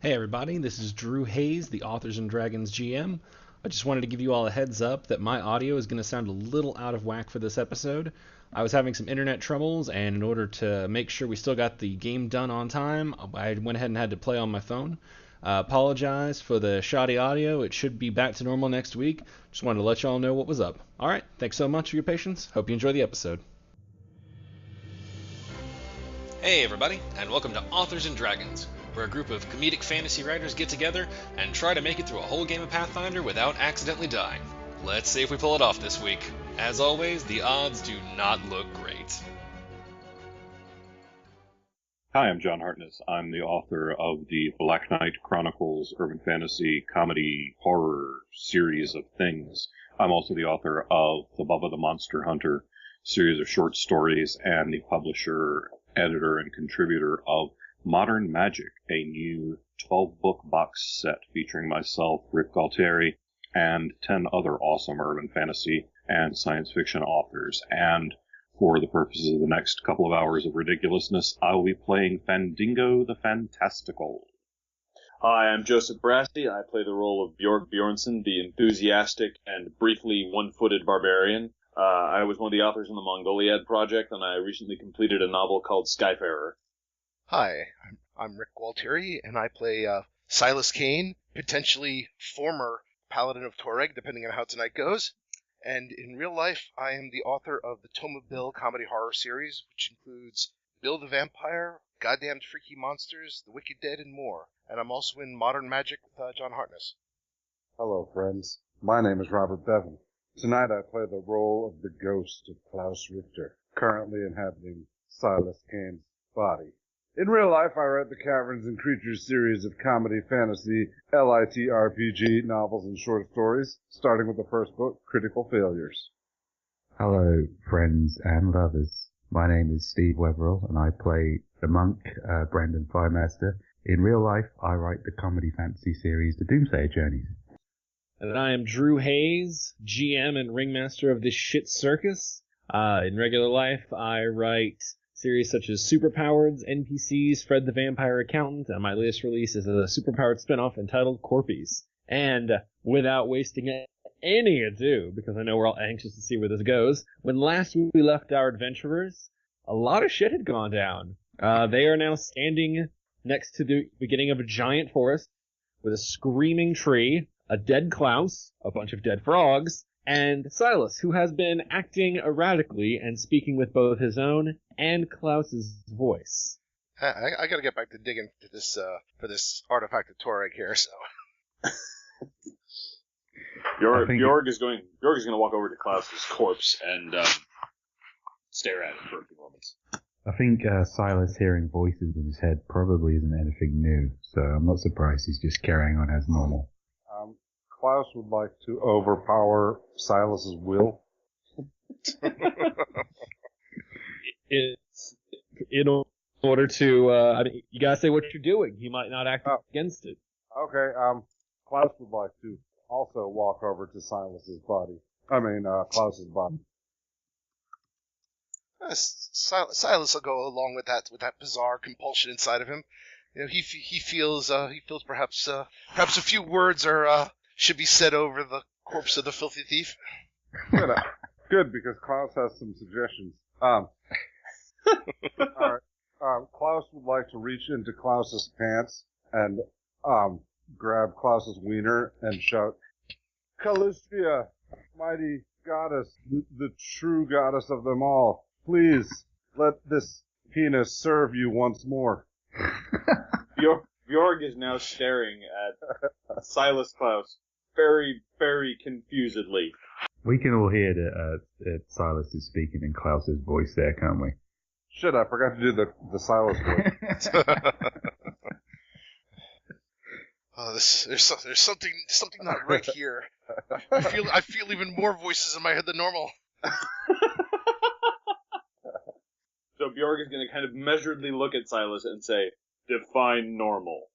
Hey everybody, this is Drew Hayes, the Authors and Dragons GM. I just wanted to give you all a heads up that my audio is going to sound a little out of whack for this episode. I was having some internet troubles, and in order to make sure we still got the game done on time, I went ahead and had to play on my phone. Apologize for the shoddy audio. It should be back to normal next week. Just wanted to let y'all know what was up. Alright, thanks so much for your patience. Hope you enjoy the episode. Hey everybody, and welcome to Authors and Dragons, where a group of comedic fantasy writers get together and try to make it through a whole game of Pathfinder without accidentally dying. Let's see if we pull it off this week. As always, the odds do not look great. Hi, I'm John Hartness. I'm the author of the Black Knight Chronicles urban fantasy comedy horror series of things. I'm also the author of the Bubba the Monster Hunter series of short stories and the publisher, editor, and contributor of Modern Magic, a new 12-book box set featuring myself, Rick Galtieri, and 10 other awesome urban fantasy and science fiction authors. And for the purposes of the next couple of hours of ridiculousness, I will be playing Fandingo the Fantastical. Hi, I'm Joseph Brasty. I play the role of Bjorg Bjornsson, the enthusiastic and briefly one-footed barbarian. I was one of the authors in the Mongoliad project, and I recently completed a novel called Skyfarer. Hi, I'm Rick Gualtieri, and I play Silas Kane, potentially former Paladin of Toreg, depending on how tonight goes. And in real life, I am the author of the Tome of Bill comedy horror series, which includes Bill the Vampire, Goddamned Freaky Monsters, The Wicked Dead, and more. And I'm also in Modern Magic with John Hartness. Hello, friends. My name is Robert Bevan. Tonight I play the role of the ghost of Klaus Richter, currently inhabiting Silas Kane's body. In real life, I write the Caverns and Creatures series of comedy, fantasy, LIT RPG novels and short stories, starting with the first book, Critical Failures. Hello, friends and lovers. My name is Steve Weverill, and I play the monk, Brandon Firemaster. In real life, I write the comedy fantasy series, The Doomsday Journeys. And I am Drew Hayes, GM and ringmaster of this shit circus. In regular life, I write series such as Superpowered, NPCs, Fred the Vampire Accountant, and my latest release is a superpowered spinoff entitled Corpies. And without wasting any ado, because I know we're all anxious to see where this goes, when last we left our adventurers, a lot of shit had gone down. They are now standing next to the beginning of a giant forest with a screaming tree, a dead Klaus, a bunch of dead frogs, and Silas, who has been acting erratically and speaking with both his own and Klaus's voice. I gotta get back to digging to this for this artifact of Toreg here, so. Bjorg is going to walk over to Klaus's corpse and stare at him for a few moments. I think Silas hearing voices in his head probably isn't anything new, so I'm not surprised he's just carrying on as normal. Klaus would like to overpower Silas's will. In order to, you gotta say what you're doing. You might not act against it. Okay, Klaus would like to also walk over to Klaus's body. Silas will go along with that bizarre compulsion inside of him. You know, he feels perhaps a few words should be said over the corpse of the filthy thief. Good, because Klaus has some suggestions. Alright. Klaus would like to reach into Klaus's pants and grab Klaus's wiener and shout, "Calistria, mighty goddess, the true goddess of them all, please let this penis serve you once more." Bjorg is now staring at Silas Klaus very, very confusedly. We can all hear that Silas is speaking in Klaus's voice there, can't we? Shit, I forgot to do the Silas voice. There's something not right here. I feel even more voices in my head than normal. So Bjorg is going to kind of measuredly look at Silas and say, "Define normal."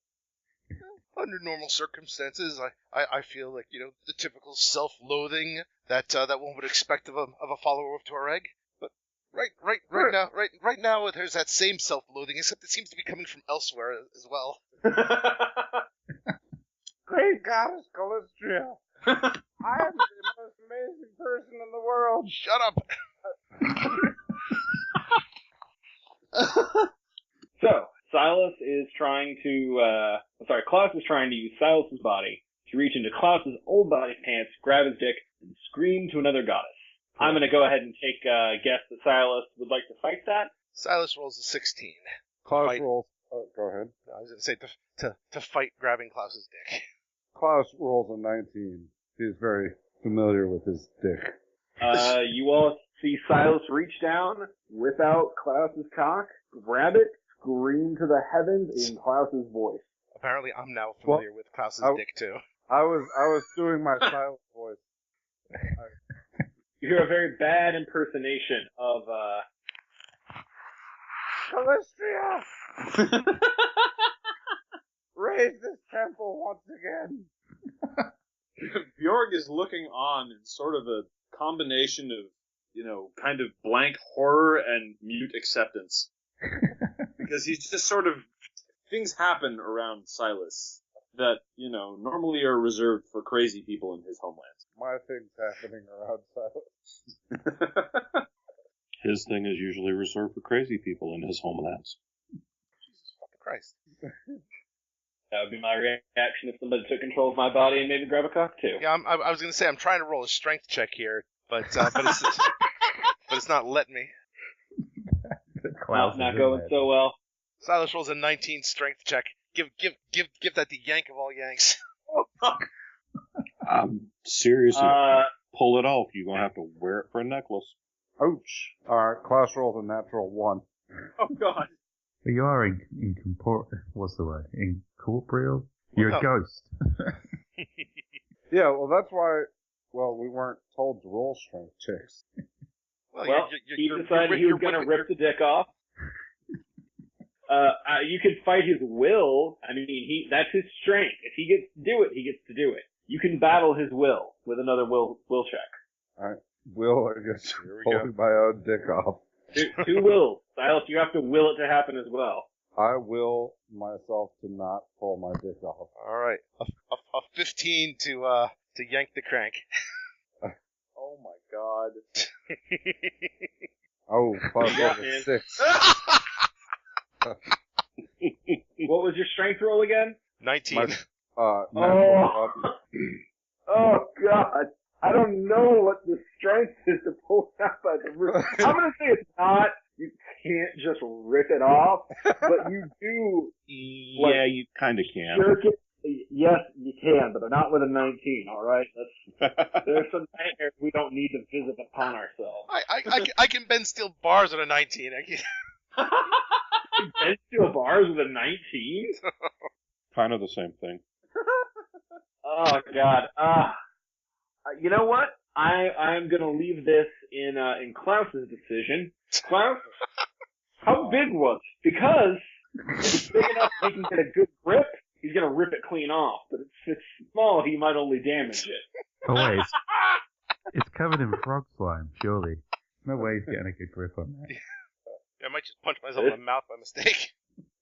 Under normal circumstances, I feel like, you know, the typical self-loathing that one would expect of a follower of Toreg. But Right now, there's that same self-loathing, except it seems to be coming from elsewhere as well. Great goddess Calistria! I am the most amazing person in the world! Shut up! So, Klaus is trying to use Silas's body to reach into Klaus's old body's pants, grab his dick, and scream to another goddess. I'm going to go ahead and take a guess that Silas would like to fight that. Silas rolls a 16. Klaus rolls... Oh, go ahead. I was going to say to fight grabbing Klaus's dick. Klaus rolls a 19. He's very familiar with his dick. You all see Silas reach down, whip out Klaus's cock, grab it, scream to the heavens in Klaus's voice. Apparently, I'm now familiar with Klaus's dick too. I was doing my Silas voice. You hear a very bad impersonation of Calistria! Raise this temple once again! Bjorg is looking on in sort of a combination of, kind of blank horror and mute acceptance. Because he's just sort of... Things happen around Silas that, normally are reserved for crazy people in his homeland. My thing's happening around Silas. His thing is usually reserved for crazy people in his homelands. Jesus fucking Christ. That would be my reaction if somebody took control of my body and made me grab a cock too. Yeah, I was going to say I'm trying to roll a strength check here, but it's not letting me. Klaus not going so well. Silas rolls a 19 strength check. Give that the yank of all yanks. Seriously, pull it off. You're going to have to wear it for a necklace. Ouch. Alright, Klaus rolls a natural 1. Oh, God. But you are what's the word? Incorporeal? You're a ghost. Yeah, well, that's why, we weren't told to roll strength checks. Well, he decided he was going to rip the dick off. You could fight his will. I mean, that's his strength. If he gets to do it, he gets to do it. You can battle his will with another will check. Alright, will against pulling my own dick off. Two wills. Silas, you have to will it to happen as well. I will myself to not pull my dick off. Alright, a 15 to yank the crank. Oh my God. Oh, Klaus rolls a 6. What was your strength roll again? 19. Natural Oh, God. I don't know what the strength is to pull it out by the root. I'm going to say it's not. You can't just rip it off, but you do. Yeah, you kind of can. Jerk it. Yes, you can, but not with a 19, all right? There's some nightmares we don't need to visit upon ourselves. I can bend steel bars with a 19. Bend steel bars with a 19? Kind of the same thing. Oh, God. You know what? I'm gonna leave this in Klaus's decision. Klaus, how big was it? Because if it's big enough he can get a good grip, he's gonna rip it clean off. But if it's small, he might only damage it. Oh wait, it's covered in frog slime, surely. No way he's getting a good grip on that. I might just punch myself in the mouth by mistake.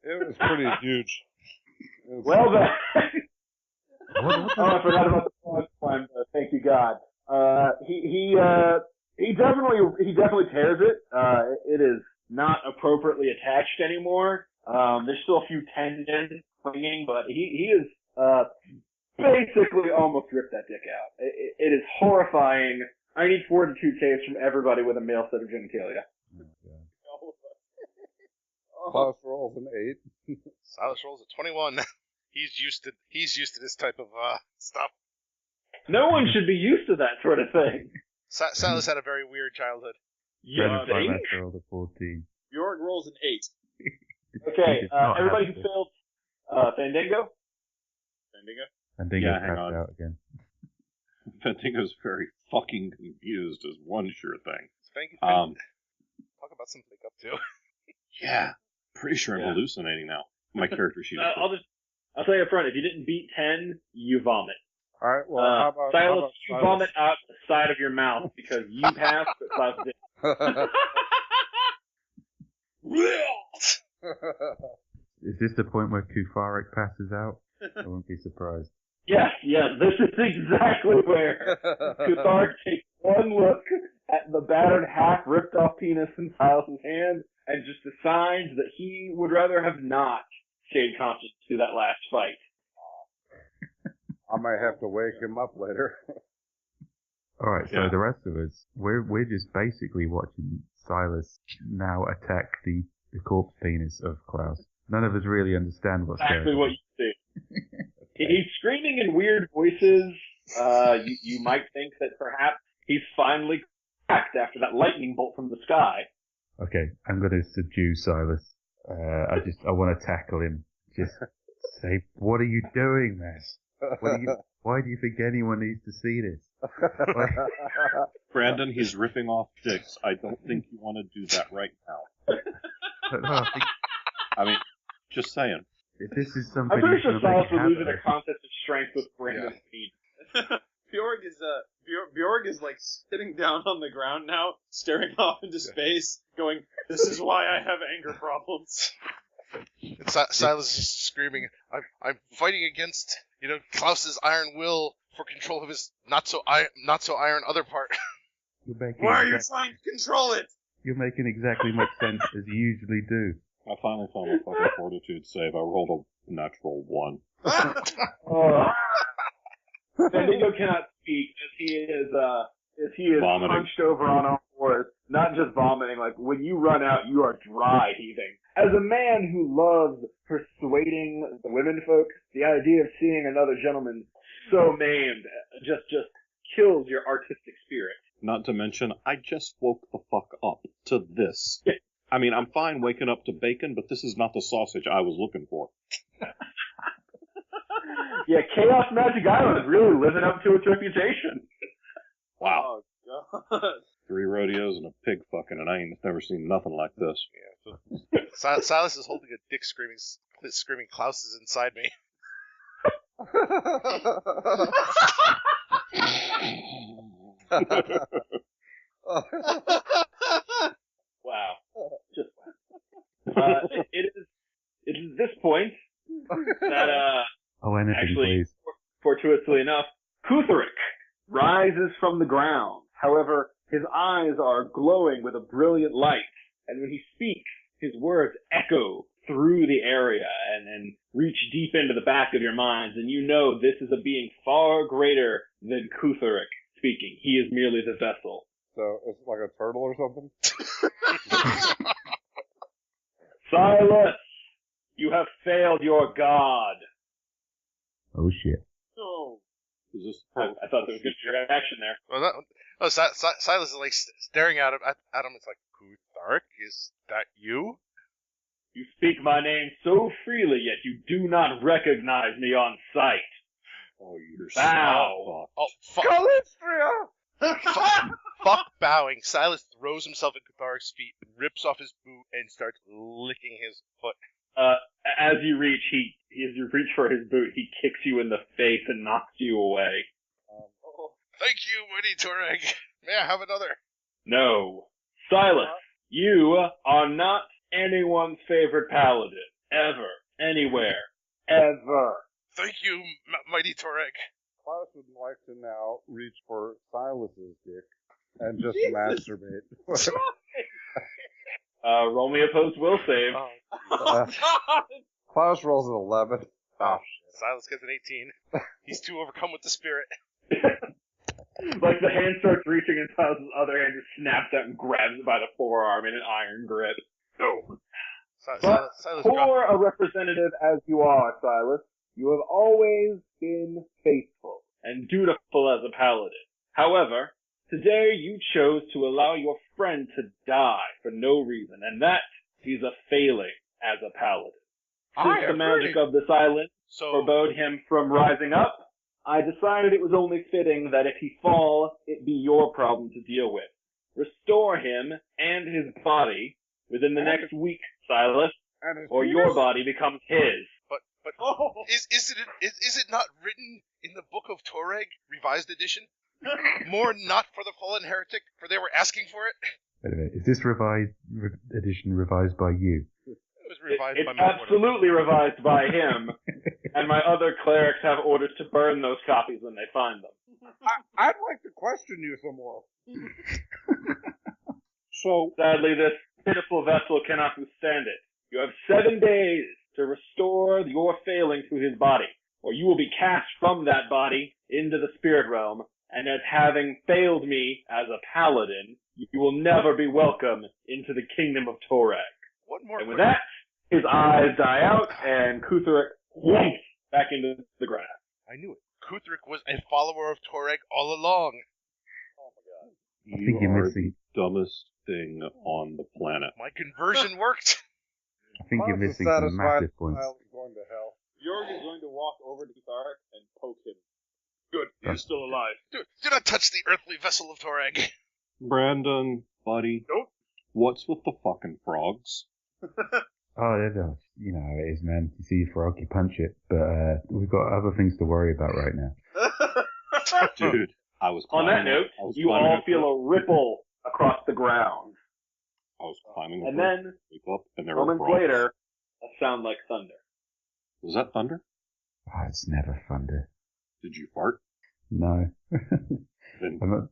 It was pretty huge. Well then. I forgot about the frog slime. Thank you, God. He definitely tears it. It is not appropriately attached anymore. There's still a few tendons clinging, but he is basically almost ripped that dick out. It is horrifying. I need fortitude saves from everybody with a male set of genitalia. Klaus rolls an 8. Silas rolls a 21. He's used to this type of stuff. No one should be used to that sort of thing. Silas had a very weird childhood. You think? Rolled a 14. Bjorg rolls an 8. Okay, everybody who failed Fandango? Fandango Yeah, hang crashed on. out again. Fandango's very fucking confused is one sure thing. Talk about something to wake up to. Yeah, pretty sure I'm hallucinating now. My character sheet. I'll tell you up front, if you didn't beat 10, you vomit. Alright, well, how about Silas, you Silas? vomit out the side of your mouth because you passed, but Klaus didn't. Is this the point where Kufarik passes out? I won't be surprised. Yes, this is exactly where Kufarik takes one look at the battered, half-ripped-off penis in Silas's hand and just decides that he would rather have not stayed conscious through that last fight. I might have to wake him up later. Alright, so the rest of us, we're just basically watching Silas now attack the corpse penis of Klaus. None of us really understand what's going on. Exactly what you see. He's screaming in weird voices. You might think that perhaps he's finally cracked after that lightning bolt from the sky. Okay, I'm going to subdue Silas. I want to tackle him. Just say, what are you doing, man? Why do you think anyone needs to see this? Brandon, he's ripping off dicks. I don't think you want to do that right now. No, I mean, just saying. If this is something I'm pretty sure Silas would lose in a happen, contest of strength with Brandon's feet. Bjorg is like sitting down on the ground now, staring off into space, going, "This is why I have anger problems." And Silas is just screaming, I'm fighting against, Klaus's iron will for control of his not so iron other part. Why are you trying to control it? You're making exactly much sense as you usually do. I finally found a fucking fortitude save. I rolled a natural 1. Bendigo cannot speak as he is Vomiting. hunched over on all fours. Not just vomiting, like when you run out, you are dry heaving. As a man who loves persuading the women folk, the idea of seeing another gentleman so maimed just kills your artistic spirit. Not to mention, I just woke the fuck up to this. I mean, I'm fine waking up to bacon, but this is not the sausage I was looking for. Yeah, Chaos Magic Island is really living up to its reputation. Wow. Oh, God. 3 rodeos and a pig fucking, and I ain't never seen nothing like this. Silas is holding a dick screaming, Klaus is inside me. Wow. Just wow. It is this point that, anything, actually, please. fortuitously enough, Kutheric rises from the ground. However, his eyes are glowing with a brilliant light, and when he speaks, his words echo through the area and reach deep into the back of your minds, and you know this is a being far greater than Kutheric speaking. He is merely the vessel. So it's like a turtle or something? Silas, you have failed your god. Oh shit. No. Is this I thought there was good reaction there. Well, Silas is like staring at him. It's like, Kutharic, is that you? You speak my name so freely, yet you do not recognize me on sight. Oh, you're Bow. Oh, fuck. Fuck bowing. Silas throws himself at Kutharic's feet, rips off his boot, and starts licking his foot. As you reach for his boot, he kicks you in the face and knocks you away. Thank you, Mighty Toreg. May I have another? No. Silas, you are not anyone's favorite paladin. Ever. Anywhere. Ever. Thank you, Mighty Toreg. Klaus would like to now reach for Silas's dick and just masturbate. Roll me opposed will save. Klaus rolls an 11. Oh, shit. Silas gets an 18. He's too overcome with the spirit. Like the hand starts reaching and Silas's other hand just snaps out and grabs it by the forearm in an iron grip. No. But for a representative as you are, Silas, you have always been faithful and dutiful as a paladin. However, today you chose to allow your friend to die for no reason, and that is a failing as a paladin. Since the magic of this island forbade him from rising up, I decided it was only fitting that if he fall, it be your problem to deal with. Restore him and his body within the next week, Silas, or your body becomes his. But is it not written in the Book of Toreg, Revised Edition? More not for the fallen heretic, for they were asking for it? Wait a minute. Is this edition revised by you? It was revised It's by my absolutely revised by him, and my other clerics have orders to burn those copies when they find them. I'd like to question you some more. So, Sadly, this pitiful vessel cannot withstand it. You have 7 days to restore your failing to his body, or you will be cast from that body into the spirit realm, and as having failed me as a paladin, you will never be welcome into the kingdom of Torag. One more. And with that, his eyes die out, and Kutheric yanks back into the grass. I knew it. Kutheric was a follower of Toreg all along. Oh my god. I think You you're are missing. the dumbest thing on the planet. My conversion worked. I think you're Klaus is missing some satisfied massive points. Kyle is going to hell. Bjorg is going to walk over to Thark and poke him. Good, he's still alive. Do not touch the earthly vessel of Toreg. Brandon, buddy. Nope. What's with the fucking frogs? Oh, you know how it is, man. You see a frog, you punch it. But we've got other things to worry about right now. Dude, I was On climbing that note, I was you climbing all up feel a ripple across the ground. I was climbing And up, then, wake up, and there were moments frogs. later, a sound like thunder. Was that thunder? Oh, it's never thunder. Did you fart? No. Then I'm not.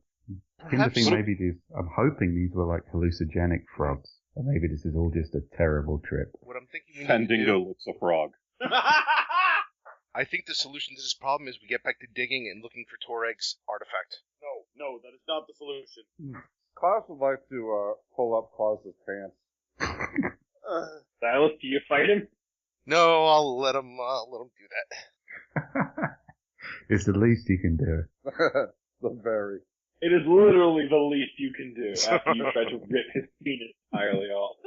Perhaps- I'm hoping these were like hallucinogenic frogs. And maybe this is all just a terrible trip. What I'm thinking we need to do, Fandingo licks a frog. I think the solution to this problem is we get back to digging and looking for Toreg's artifact. No, that is not the solution. Klaus would like to pull up Klaus's pants. Silas, do you fight him? No, I'll let him do that. It's the least you can do. The very. It is literally the least you can do after you try to rip his penis entirely off.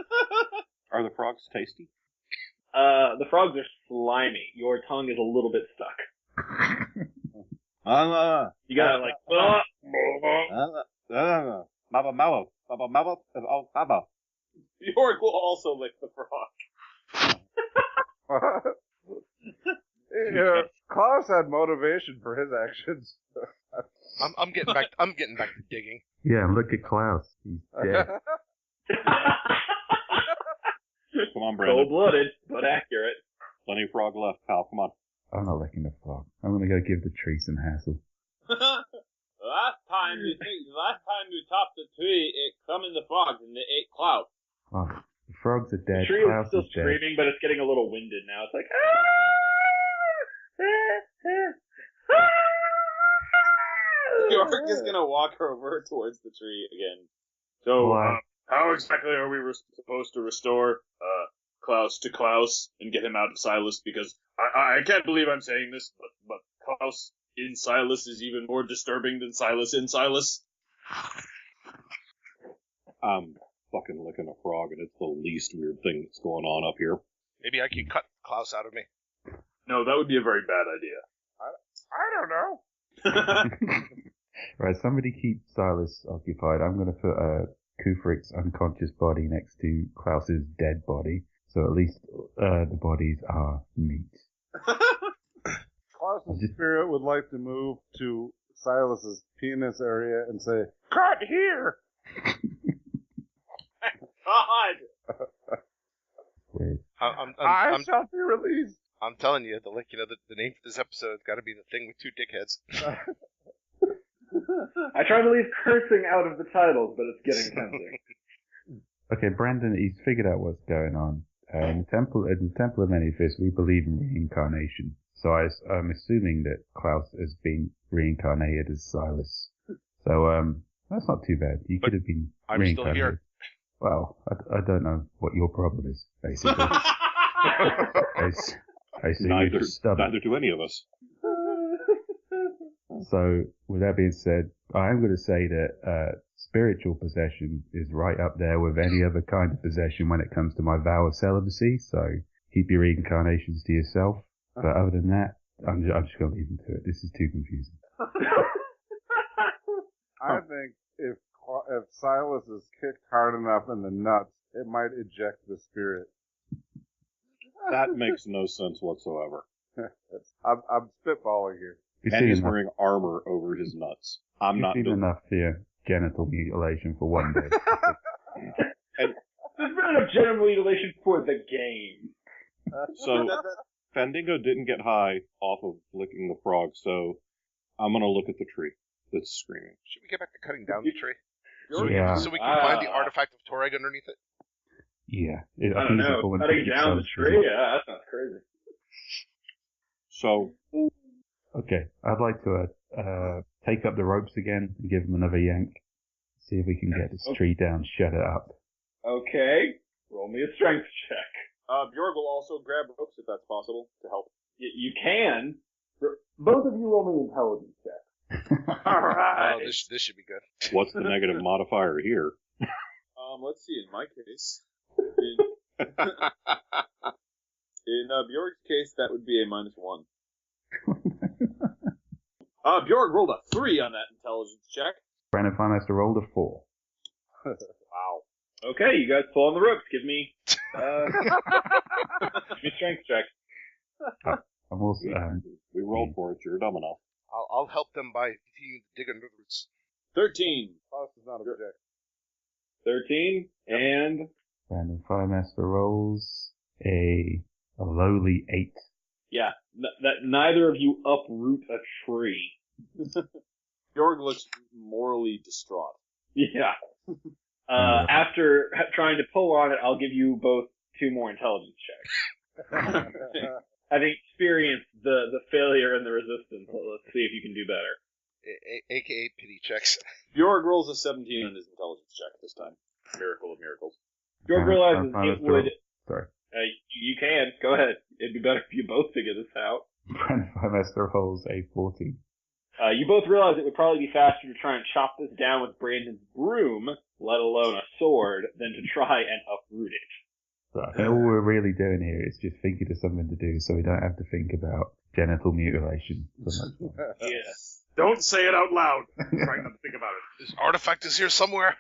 Are the frogs tasty? The frogs are slimy. Your tongue is a little bit stuck. You gotta like, Bjorg will also lick the frog. Klaus had motivation for his actions. I'm getting back. I'm getting back to digging. Yeah, and look at Klaus. He's dead. Come on, Brandon. cold-blooded, but accurate. Plenty of frog left, pal. Come on. I'm not licking the frog. I'm gonna go give the tree some hassle. Last time you topped the tree, it come in the frogs and they ate Klaus. Oh, the frogs are dead. The tree Klaus is still is dead. screaming, but it's getting a little winded now. It's like, Bjorg is gonna walk over towards the tree again. So, Why? how exactly are we supposed to restore Klaus to Klaus and get him out of Silas? Because I can't believe I'm saying this, but Klaus in Silas is even more disturbing than Silas in Silas. I'm fucking licking a frog, and it's the least weird thing that's going on up here. Maybe I can cut Klaus out of me. No, that would be a very bad idea. I don't know. Right, somebody keep Silas occupied. I'm gonna put Kufrik's unconscious body next to Klaus's dead body, so at least the bodies are neat. Klaus's spirit would like to move to Silas's penis area and say, "Cut here!" God! Weird. I'm shall be released. I'm telling you, the name for this episode has got to be The Thing with Two Dickheads. I try to leave cursing out of the titles, but it's getting tempting. Okay, Brandon, he's figured out what's going on. In the Temple of Manifest, we believe in reincarnation. So I'm assuming that Klaus has been reincarnated as Silas. So that's not too bad. He But could have been I'm still reincarnated. here. Well, I don't know what your problem is, basically. I see you're Neither, just stubborn. neither do any of us. So, with that being said, I am going to say that spiritual possession is right up there with any other kind of possession when it comes to my vow of celibacy. So, keep your reincarnations to yourself. But other than that, I'm just going to leave them to it. This is too confusing. I think if Silas is kicked hard enough in the nuts, it might eject the spirit. That makes no sense whatsoever. I'm spitballing here. We've And seen he's enough, wearing armor over his nuts. I'm we've not seen doing enough here. Genital mutilation for one day. There's been enough general mutilation for the game. So Fandango didn't get high off of licking the frog, so I'm gonna look at the tree that's screaming. Should we get back to cutting down the tree? Yeah. So we can find the artifact of Toreg underneath it? Yeah. I don't know. Cutting down the tree? Yeah, that sounds crazy. So, Okay, I'd like to take up the ropes again and give them another yank. See if we can get this tree down, shut it up. Okay, roll me a strength check. Bjorg will also grab ropes if that's possible to help. You can. Both of you roll me intelligence checks. Alright. Oh, this should be good. what's the negative modifier here? Let's see, in my case. In Bjorg's case, that would be a -1. Bjorg rolled a 3 on that intelligence check. Brandon Firemaster rolled a 4. Wow. Okay, you guys pull on the ropes. Give me strength check. I'm also, We rolled for it, you're dumb enough. I'll help them by continuing to dig under the roots. 13. Klaus is not a project. 13, and Brandon Firemaster rolls a lowly 8. yeah, that neither of you uproot a tree. Bjorg looks morally distraught. Yeah. After trying to pull on it, I'll give you both 2 more intelligence checks. Having experienced the failure and the resistance, let's see if you can do better. AKA pity checks. Bjorg rolls a 17 on his intelligence check this time. Miracle of miracles. Bjorg realizes it would... Sorry. You can. Go ahead. It'd be better if you both figure this out. Brandon Firemaster rolls a 14. You both realize it would probably be faster to try and chop this down with Brandon's broom, let alone a sword, than to try and uproot it. So all we're really doing here is just thinking of something to do so we don't have to think about genital mutilation. Yes. Don't say it out loud. I'm trying not to think about it. This artifact is here somewhere.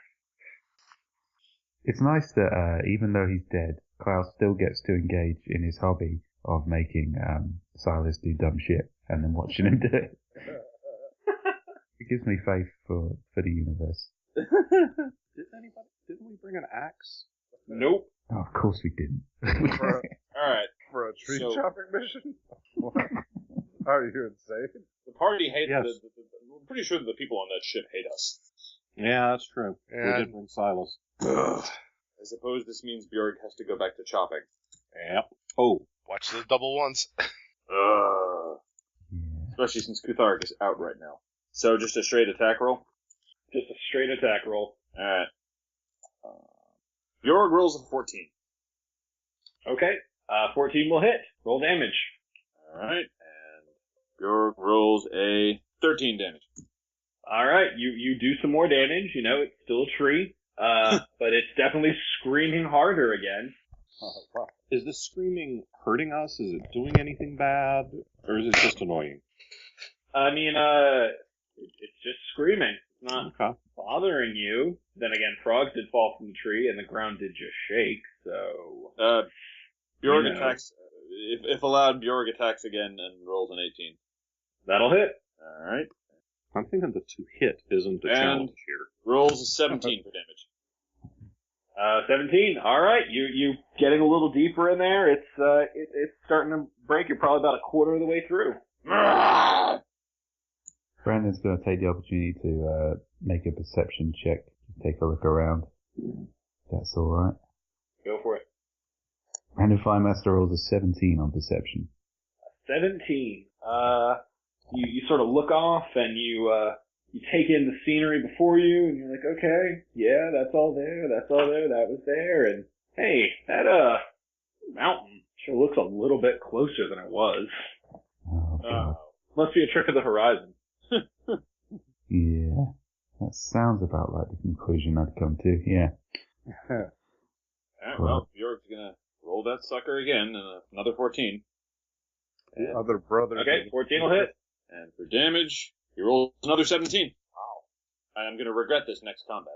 It's nice that even though he's dead, Klaus still gets to engage in his hobby of making Silas do dumb shit and then watching him do it. It gives me faith for the universe. Didn't we bring an axe? Nope. Oh, of course we didn't. Alright. For a tree So- chopping mission? Are you insane? The party hates Yes. I'm pretty sure that the people on that ship hate us. Yeah, that's true. We And- did bring Silas. I suppose this means Bjorg has to go back to chopping. Yep. Oh, Watch the double ones. Yeah. Especially since Kuthark is out right now. So just a straight attack roll? Just a straight attack roll. Alright. Bjorg rolls a 14. Okay. 14 will hit. Roll damage. Alright. And Bjorg rolls a 13 damage. Alright, you do some more damage. You know, it's still a tree. But it's definitely screaming harder again. Oh, wow. is this screaming hurting us? Is it doing anything bad? Or is it just annoying? I mean, it's just screaming. It's not Okay. bothering you. Then again, frogs did fall from the tree and the ground did just shake, so... Bjorg You know. attacks, if allowed, Bjorg attacks again and rolls an 18. That'll hit. Alright. I'm thinking the to hit isn't a And- challenge here. Rolls a 17 for damage. 17. Alright, you getting a little deeper in there. It's starting to break. You're probably about a quarter of the way through. Brandon's going to take the opportunity to make a perception check. Take a look around. That's alright. Go for it. Brandon Firemaster rolls a 17 on perception. 17. You sort of look off and you take in the scenery before you and you're like, okay, yeah, that's all there, that was there, and hey, that mountain sure looks a little bit closer than it was. Oh, God. Must be a trick of the horizon. Yeah. That sounds about like the conclusion I'd come to, yeah. Alright, well, Bjorg's gonna roll that sucker again, and another 14. The other brothers. Okay, 14 will hit. And for damage, he rolls another 17. Wow. I'm gonna regret this next combat.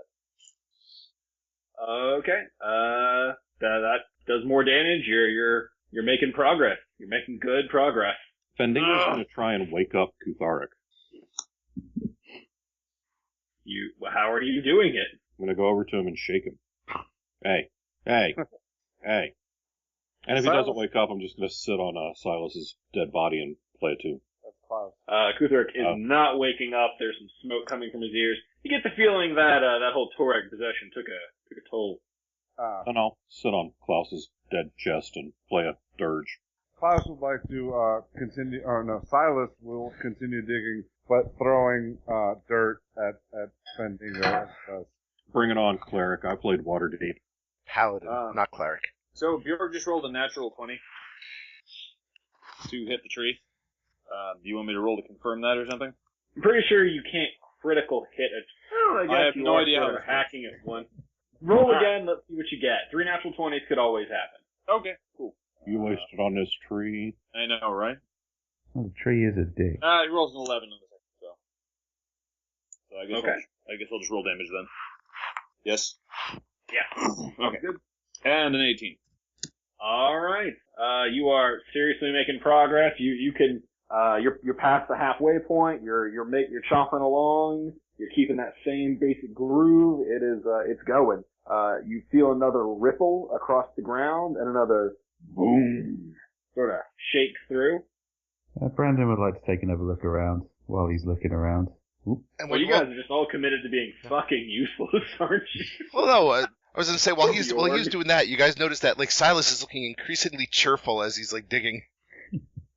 Okay, that does more damage. You're making progress. You're making good progress. Fendingo's going to try and wake up Kuthark. How are you doing it? I'm going to go over to him and shake him. Hey. And if he doesn't wake up, I'm just going to sit on Silas's dead body and play a tune. That's Klaus. Kutheric is not waking up. There's some smoke coming from his ears. You get the feeling that that whole Torag possession took a toll. And I'll sit on Klaus's dead chest and play a dirge. Klaus would like to continue, or no, Silas will continue digging, but throwing dirt at Fendingo. Bring it on, cleric. I played Waterdeep. Paladin, not cleric. So Bjorg just rolled a natural 20 to hit the tree. Do you want me to roll to confirm that or something? I'm pretty sure you can't critical hit it. Well, I have no idea how they're hacking at one. Roll again, let's see what you get. 3 natural 20s could always happen. Okay, cool. You wasted on this tree. I know, right? Well, the tree is a dick. He rolls an 11 on the second, so I guess Okay. I guess I'll just roll damage then. Yes. Yeah. Okay. Good. And an 18. All right. You are seriously making progress. You can. You're past the halfway point. You're chopping along. You're keeping that same basic groove. It's going. You feel another ripple across the ground and another boom sort of shakes through. Brandon would like to take another look around while he's looking around. Oop. And Well, you guys are just all committed to being fucking useless, aren't you? Well, no, I was going to say, while he's doing that, you guys notice that, like, Silas is looking increasingly cheerful as he's, like, digging.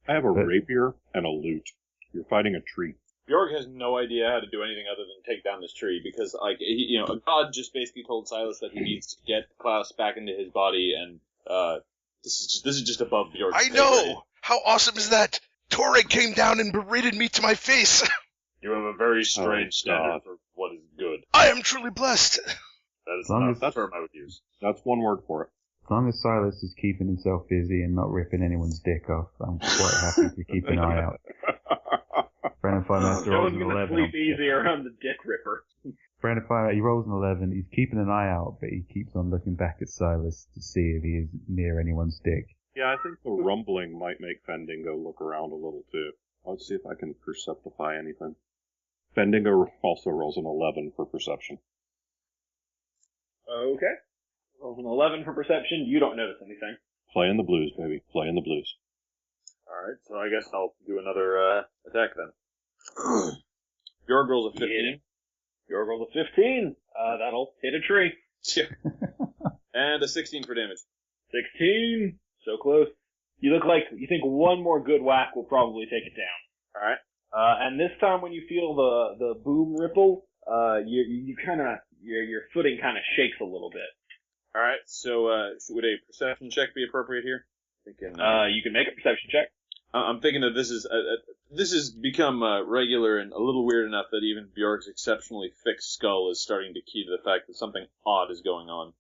I have a rapier and a lute. You're fighting a tree. Bjorg has no idea how to do anything other than take down this tree because, like, a god just basically told Silas that he needs to get Klaus back into his body, and this is just above Bjorg's I know! How awesome is that? Toreg came down and berated me to my face. You have a very strange standard for what is good. I am truly blessed. That is not the term I would use. That's one word for it. As long as Silas is keeping himself busy and not ripping anyone's dick off, I'm quite happy to keep an eye out. Brandon Firemaster No rolls one's an gonna 11. sleep easy around the dick ripper. Brandon Firemaster, he rolls an 11. He's keeping an eye out, but he keeps on looking back at Silas to see if he is near anyone's dick. Yeah, I think the rumbling might make Fendingo look around a little too. Let's see if I can perceptify anything. Fendingo also rolls an 11 for perception. Okay. Rolls an 11 for perception. You don't notice anything. Play in the blues, baby. Play in the blues. Alright, so I guess I'll do another attack then. Bjorg rolls a 15. Bjorg rolls a 15. That'll hit a tree. And a 16 for damage. 16. So close. You think one more good whack will probably take it down. Alright. And this time when you feel the boom ripple, you kind of, your footing kind of shakes a little bit. Alright, so would a perception check be appropriate here? Thinking, you can make a perception check. I'm thinking that this has become regular and a little weird enough that even Bjork's exceptionally thick skull is starting to key to the fact that something odd is going on.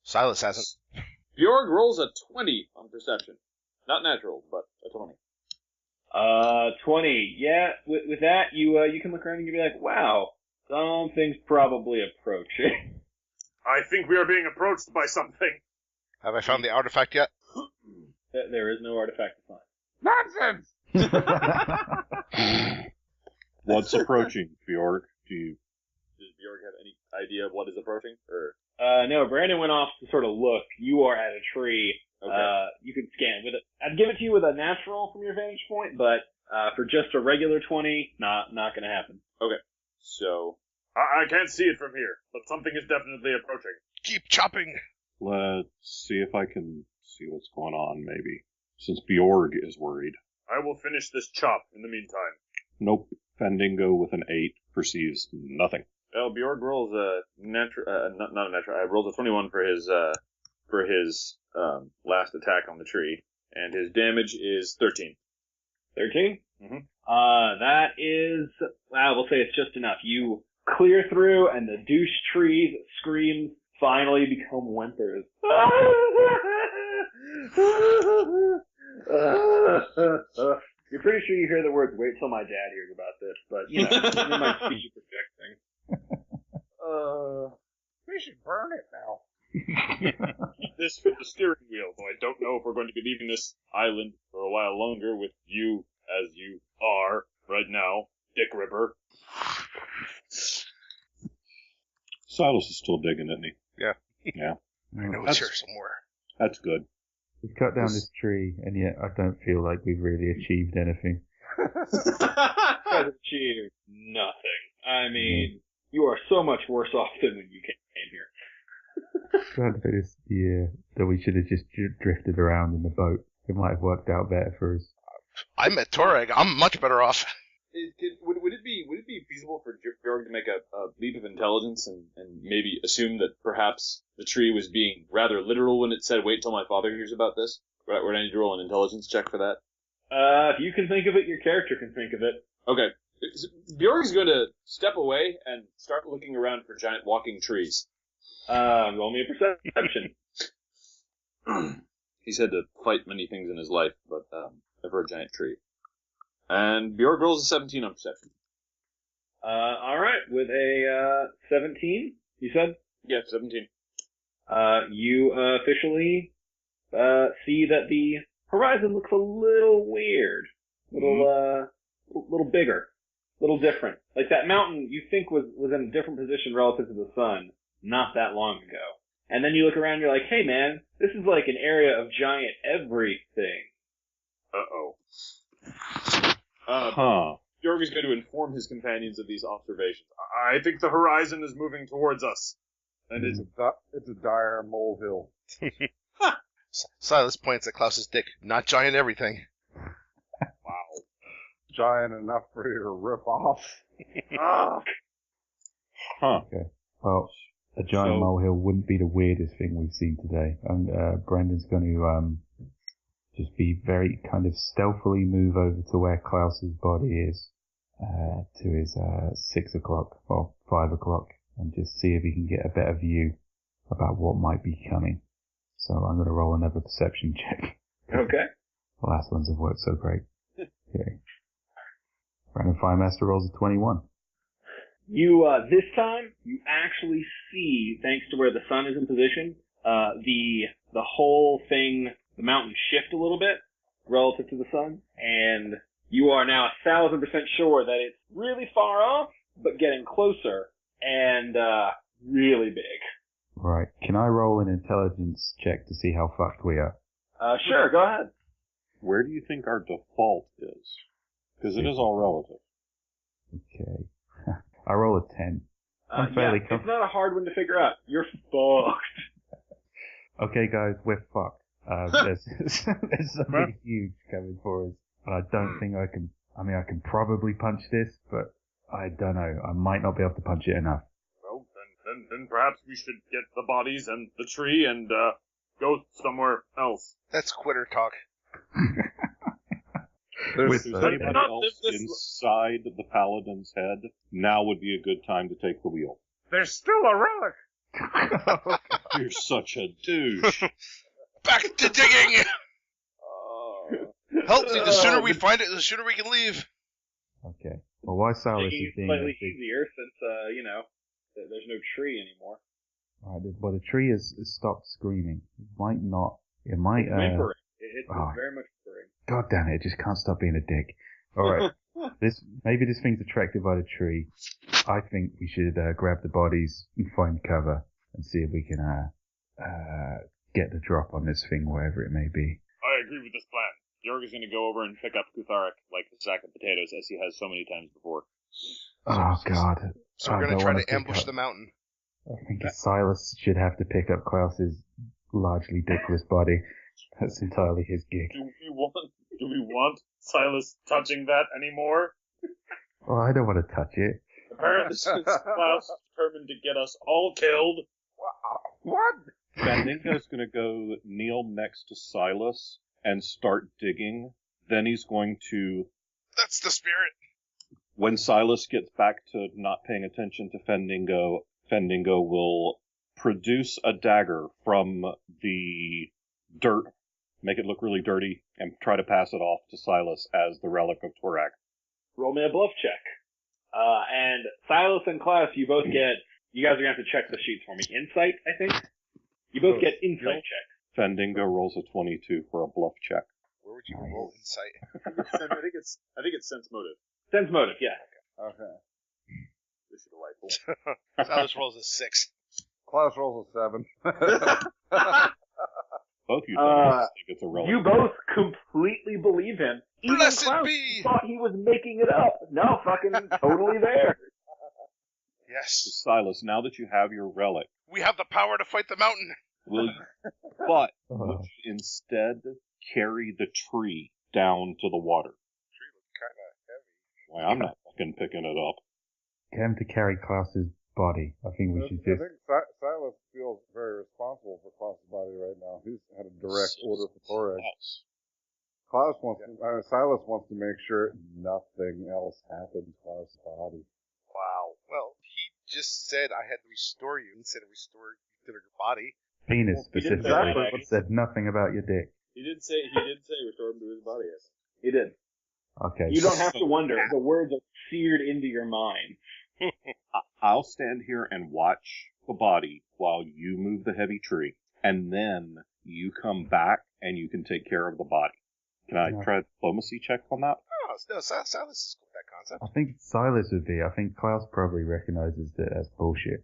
Silas hasn't. Bjorg rolls a 20 on perception. Not natural, but a 20. 20. Yeah, with that, you can look around and you be like, wow, something's probably approaching. I think we are being approached by something. Have I found the artifact yet? There is no artifact to find. Nonsense! What's approaching, Bjork? Does Bjork have any idea of what is approaching? Or no, Brandon went off to sort of look. You are at a tree. Okay. You can scan with it. I'd give it to you with a natural from your vantage point, but for just a regular 20, not gonna happen. Okay. So I can't see it from here, but something is definitely approaching. Keep chopping. Let's see if I can see what's going on, maybe. Since Bjorg is worried. I will finish this chop in the meantime. Nope. Fendingo with an 8 perceives nothing. well, Bjorg rolls a natural, not a natural. Rolls a 21 for his last attack on the tree, and his damage is 13. 13? Mm-hmm. That is, well, we'll say it's just enough. You clear through, and the douche tree's screams finally become whimpers. You're pretty sure you hear the words, wait till my dad hears about this, but, you know, you might speak projecting. We should burn it now. Keep this for the steering wheel, though I don't know if we're going to be leaving this island for a while longer with you as you are right now, Dick Ripper. Silas is still digging, isn't he? Yeah. Yeah. I know it's here somewhere. That's good. We've cut down this tree, and yet I don't feel like we've really achieved anything. Has achieved nothing. I mean, you are so much worse off than when you came here. Glad that it's that we should have just drifted around in the boat. It might have worked out better for us. I met Toreg. I'm much better off. Would it be feasible for Bjorg to make a leap of intelligence and maybe assume that perhaps the tree was being rather literal when it said, "Wait till my father hears about this"? Would I need to roll an intelligence check for that? If you can think of it, your character can think of it. Okay. Bjorg's going to step away and start looking around for giant walking trees. Roll me a perception. He's had to fight many things in his life, but never a giant tree. And Bjorg rolls a 17 on perception. Alright, with a 17, you said? Yeah, 17. You officially see that the horizon looks a little weird. Little bigger. A little different. Like that mountain you think was in a different position relative to the sun not that long ago. And then you look around and you're like, hey man, this is like an area of giant everything. Uh-oh. Huh. Bjorg is going to inform his companions of these observations. I think the horizon is moving towards us. And It's a dire molehill. Silas points at Klaus's dick. Not giant everything. wow. Giant enough for you to rip off. Ah. Huh. Okay. Well, a giant molehill wouldn't be the weirdest thing we've seen today. And Brendan's going to just be very kind of stealthily move over to where Klaus's body is, to his 6 o'clock or 5 o'clock, and just see if he can get a better view about what might be coming. So I'm going to roll another perception check. Okay. The last ones have worked so great. Okay. Random Fire Master rolls a 21. You, this time, you actually see, thanks to where the sun is in position, the whole thing, the mountain shift a little bit relative to the sun, and you are now 1,000% sure that it's really far off, but getting closer, and, really big. Right. Can I roll an intelligence check to see how fucked we are? Sure, go ahead. Where do you think our default is? Because it is all relative. Okay. I roll a 10. I'm fairly it's not a hard one to figure out. You're fucked. Okay, guys, we're fucked. There's something huge coming for us. I don't think I can probably punch this, but I don't know. I might not be able to punch it enough. Well, then perhaps we should get the bodies and the tree and go somewhere else. That's quitter talk. If there's anybody else inside the paladin's head, now would be a good time to take the wheel. There's still a relic! You're such a douche. Back to digging! Help me, the sooner we find it, the sooner we can leave. Okay. Well, why Silas Digging is being slightly easier since, there's no tree anymore. Alright, well, the tree has stopped screaming. It might. It's whimpering. It's very much whimpering. God damn it, it just can't stop being a dick. Alright. Maybe this thing's attracted by the tree. I think we should grab the bodies and find cover and see if we can get the drop on this thing, wherever it may be. I agree with this plan. Bjorg is going to go over and pick up Kutharik like a sack of potatoes, as he has so many times before. Oh God. So we're going to try to ambush the mountain. I think Silas should have to pick up Klaus's largely dickless body. That's entirely his gig. Do we want Silas touching that anymore? Well, I don't want to touch it. Apparently, since Klaus is determined to get us all killed. What? Bandingo's going to go kneel next to Silas and start digging. Then he's going to... That's the spirit. When Silas gets back to not paying attention to Fendingo will produce a dagger from the dirt, make it look really dirty, and try to pass it off to Silas as the relic of Torak. Roll me a bluff check. And Silas and Klaus, you guys are going to have to check the sheets for me. Insight, I think? You both get insight checks. Fendingo rolls a 22 for a bluff check. Where would you roll insight? I think it's sense motive. Sense motive, yeah. Okay. This is delightful. Silas rolls a 6. Klaus rolls a 7. Both you think it's a relic. You both completely believe him. Even Blessed Klaus be! thought he was making it up. No, fucking totally there. Yes. Silas, now that you have your relic, We have the power to fight the mountain. will you, but would you instead carry the tree down to the water? Tree looked kind of heavy. Why, I'm not fucking picking it up. Get him to carry Klaus's body. I think we should I just... think Silas feels very responsible for Klaus' body right now. He's had a direct order for Toreg. Klaus wants Silas wants to make sure nothing else happens to Klaus' body. Wow. Well, he just said I had to restore you instead of restore you to your body. Penis He didn't specifically. say that. Said nothing about your dick. He did say restore him to his body. Yes. He did. Okay. You don't have to wonder. The words are seared into your mind. I'll stand here and watch the body while you move the heavy tree, and then you come back and you can take care of the body. Can I try a diplomacy check on that? Oh, no, Silas is cool with that concept. I think Silas would be. I think Klaus probably recognizes that as bullshit.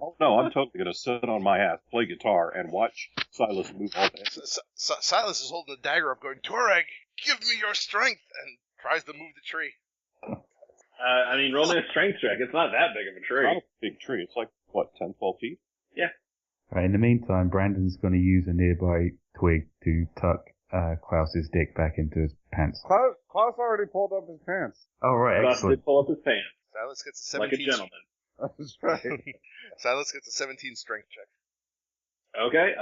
Oh, no, I'm totally going to sit on my ass, play guitar, and watch Silas move all that. Silas is holding the dagger up going, Toreg, give me your strength, and tries to move the tree. I mean, roll me a strength check. It's not that big of a It's tree. not a big tree. It's like, what, 10, 12 feet? Right, in the meantime, Brandon's going to use a nearby twig to tuck Klaus's dick back into his pants. Klaus already pulled up his pants. Oh, right, Klaus excellent. did pull up his pants. Silas gets a Like a 17. gentleman. That's right. Silas gets a 17 strength check. Okay.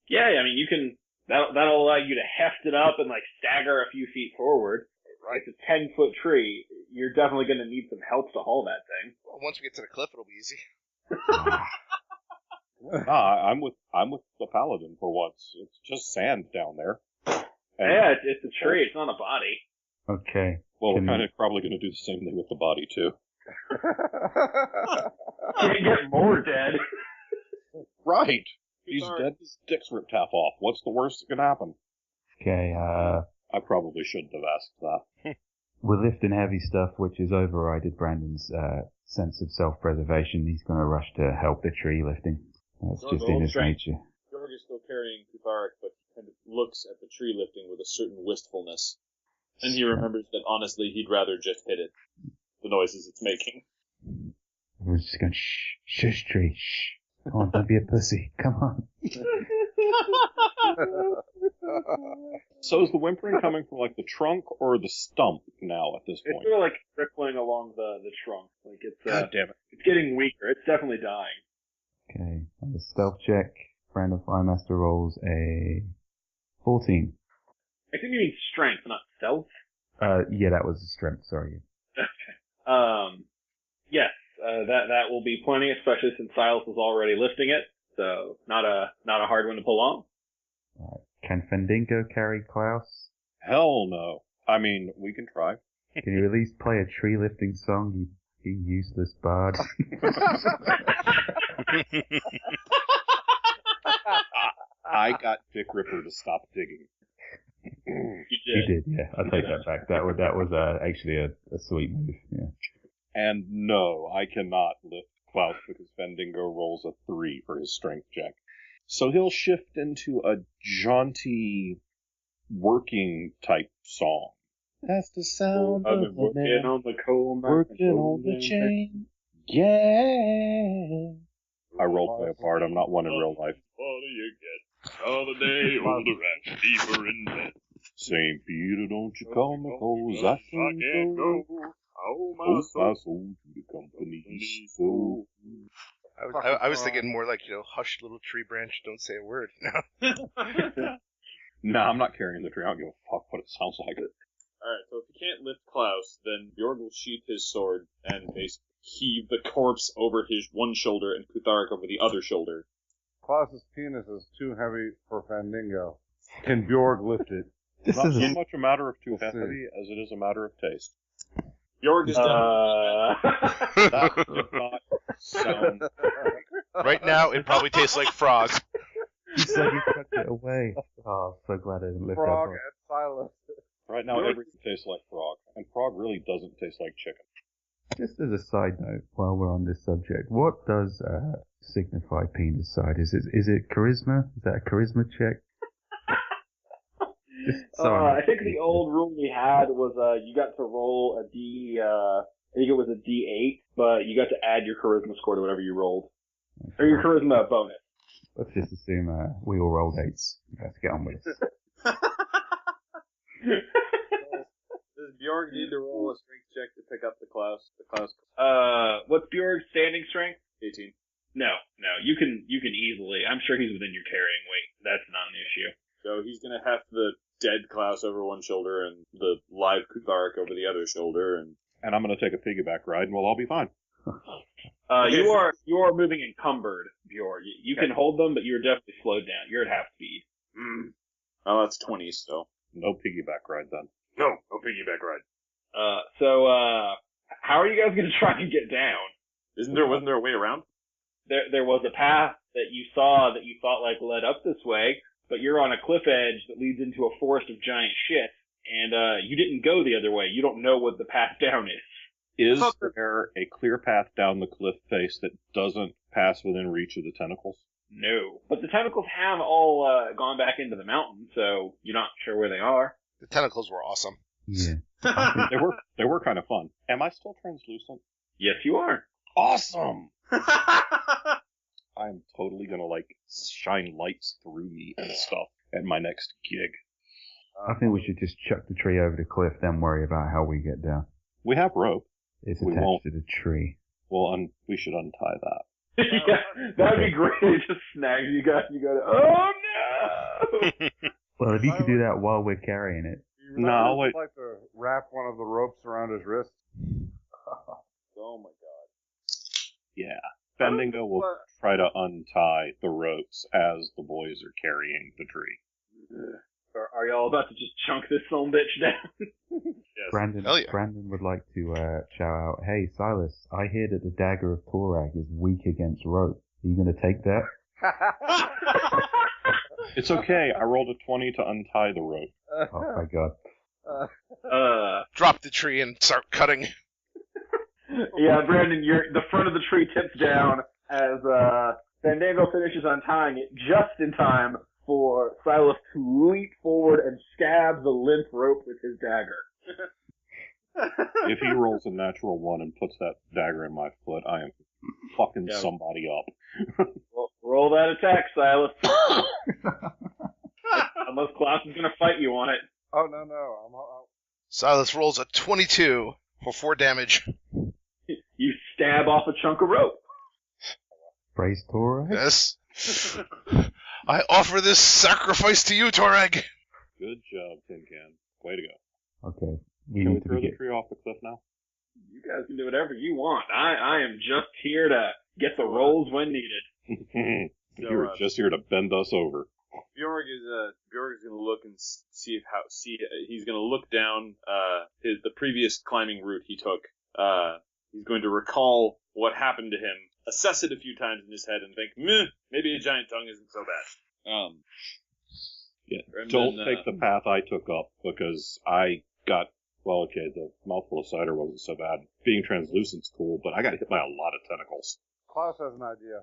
Yeah, I mean, you can, that'll allow you to heft it up and like stagger a few feet forward. Right. It's a 10-foot tree. You're definitely going to need some help to haul that thing. Well, once we get to the cliff, it'll be easy. I'm with the paladin for once. It's just sand down there. And, Yeah, it's a tree. It's not a body. Okay. well, we're Can- kind of probably going to do the same thing with the body, too. Can't get more dead. Right. He's Sorry. dead. His dick's ripped half off. What's the worst that can happen? Okay, I probably shouldn't have asked that. we're lifting heavy stuff, which has overrided Brandon's sense of self-preservation. He's going to rush to help the tree lifting. That's Don't just roll in his strength. nature. Georg is still carrying Kutharik, but he kind of looks at the tree lifting with a certain wistfulness. And he remembers that honestly he'd rather just hit it. The noises it's making. We're just going, shush, tree, shh. Come on, don't be a pussy. Come on. So is the whimpering coming from, like, the trunk or the stump now at this It's point? sort of like trickling along the trunk. Like it's God damn it. it's getting weaker. It's definitely dying. Okay, on the stealth check, Brandon Firemaster rolls a 14. I think you mean strength, not stealth. Yeah, that was a strength, sorry. Yes, that will be plenty, especially since Silas was already lifting it. So not a hard one to pull on. Alright. Can Fendingo carry Klaus? Hell no. I mean, we can try. Can you at least play a tree lifting song, you useless bard? I got Dick Ripper to stop digging. You did, yeah. I take that back. That was actually a sweet move, yeah. And no, I cannot lift Klaus because Fendingo rolls a 3 for his strength check. So he'll shift into a jaunty, working type song. That's the sound I've of been the working man on the coal mine. working on the chain. Yeah. I role play a part. I'm not one in real life. What do you get? Another day older and deeper in bed. Saint Peter, don't you call me, 'cause I can't go. Oh, Oh, my soul to the company store. I was thinking more like, hush, little tree branch, don't say a word. Nah, I'm not carrying the tree. I don't give a fuck what it sounds like. Alright, so if you can't lift Klaus, then Bjorg will sheath his sword and basically heave the corpse over his one shoulder and Kutharik over the other shoulder. Klaus's penis is too heavy for Fandingo. Can Bjorg lift it? This Not is so a, much a matter of too Let's see. heavy as it is a matter of taste. Bjorg is done. That did not sound... Right now, it probably tastes like frog. you said you tucked it away. Oh, so glad I didn't lift Frog that and Silas. Right now, everything tastes like frog. And frog really doesn't taste like chicken. Just as a side note, while we're on this subject, what does signify penis side? Is it charisma? Is that a charisma check? I think the old rule we had was you got to roll a D. I think it was a D8, but you got to add your charisma score to whatever you rolled, or your charisma bonus. Let's just assume we all rolled 8s. Let's get on with this. Does Bjorg need to roll a strength check to pick up the Klaus? What's Bjorg's standing strength? 18. No, you can easily. I'm sure he's within your carrying weight. That's not an issue. So he's gonna have the dead Klaus over one shoulder and the live Kuthark over the other shoulder, and I'm going to take a piggyback ride, and we'll all be fine. You are moving encumbered, Bjorg. You can hold them, but you're definitely slowed down. You're at half speed. Oh, that's 20 still. No piggyback ride then. No piggyback ride. So how are you guys gonna try and get down? Wasn't there a way around? There was a path that you saw that you thought like led up this way, but you're on a cliff edge that leads into a forest of giant shit, and you didn't go the other way. You don't know what the path down is. Is there a clear path down the cliff face that doesn't pass within reach of the tentacles? No. But the tentacles have all gone back into the mountain, so you're not sure where they are. The tentacles were awesome. Yeah. They were kind of fun. Am I still translucent? Yes, you are. Awesome! I'm totally gonna, shine lights through me and stuff at my next gig. I think we should just chuck the tree over the cliff, then worry about how we get down. We have rope. It's We attached won't. to the tree. Well, we should untie that. Yeah, that'd be great. It just snags you guys. You got to. Oh no! Well, if you could do that while we're carrying it. No, I'll wait. I'd like to wrap one of the ropes around his wrist. Oh my god. Yeah. Bendigo will try to untie the ropes as the boys are carrying the tree. Are y'all about to just chunk this son bitch down? Yes. Brandon would like to shout out, "Hey, Silas, I hear that the dagger of Torag is weak against rope. Are you going to take that?" It's okay. I rolled a 20 to untie the rope. Oh, my God. Drop the tree and start cutting. Yeah, Brandon, the front of the tree tips down as Fandango finishes untying it just in time for Silas to leap forward and stab the limp rope with his dagger. If he rolls a natural 1 and puts that dagger in my foot, I am fucking somebody up. Roll that attack, Silas. Unless Klaus is going to fight you on it. Oh, no. Silas rolls a 22 for 4 damage. You stab off a chunk of rope. Praise Torag? Yes. I offer this sacrifice to you, Torag. Good job, Tin Can. Way to go. Okay. Can we throw the tree off the cliff now? You guys can do whatever you want. I am just here to get the rolls when needed. You were just here to bend us over. Bjorg is going to look and he's going to look down the previous climbing route he took. He's going to recall what happened to him, assess it a few times in his head, and think, maybe a giant tongue isn't so bad. Yeah, don't take the path I took up, because I got, the mouthful of cider wasn't so bad. Being translucent's cool, but I got hit by a lot of tentacles. Klaus has an idea.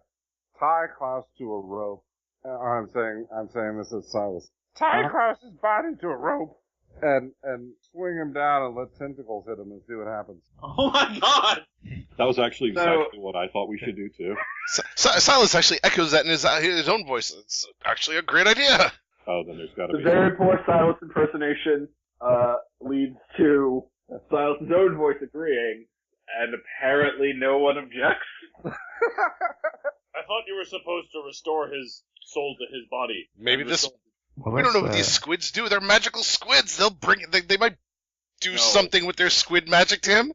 Tie Klaus to a rope. Or I'm saying this as Silas. Tie Klaus's body to a rope and swing him down and let tentacles hit him and see what happens. Oh my god! That was actually exactly what I thought we should do too. Silas actually echoes that in his own voice. It's actually a great idea. Oh, then there's got to The be. very poor Silas impersonation leads to Silas' own voice agreeing, and apparently no one objects. I thought you were supposed to restore his soul to his body. Maybe this. Well, We don't know what these squids do. They're magical squids. They'll bring. They might do something with their squid magic to him.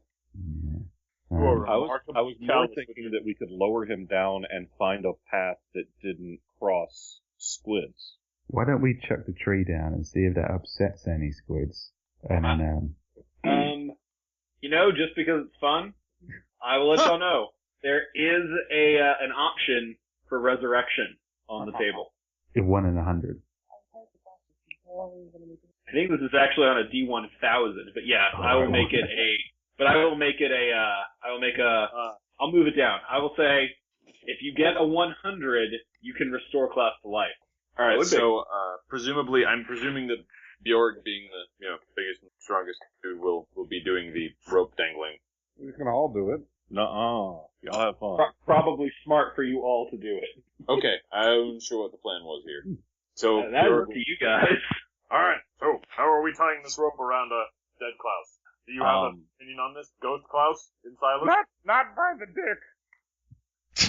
I was more thinking that we could lower him down and find a path that didn't cross squids. Why don't we chuck the tree down and see if that upsets any squids? And then, Just because it's fun, I will let y'all know. There is an option for resurrection on the table. if 1 in 100. I think this is actually on a D1000, but yeah, I'll move it down. I will say, If you get a 100, you can restore Klaus to life. All right, Would be. so presumably, I'm presuming that Bjorg, being the biggest and strongest dude, will be doing the rope dangling. We can all do it. Nuh-uh. Y'all have fun. Probably smart for you all to do it. Okay, I wasn't sure what the plan was here. So That's Bjorg, up to you guys. All right. So how are we tying this rope around dead Klaus? Do you have an opinion on this, Ghost Klaus in Silas? Not by the dick.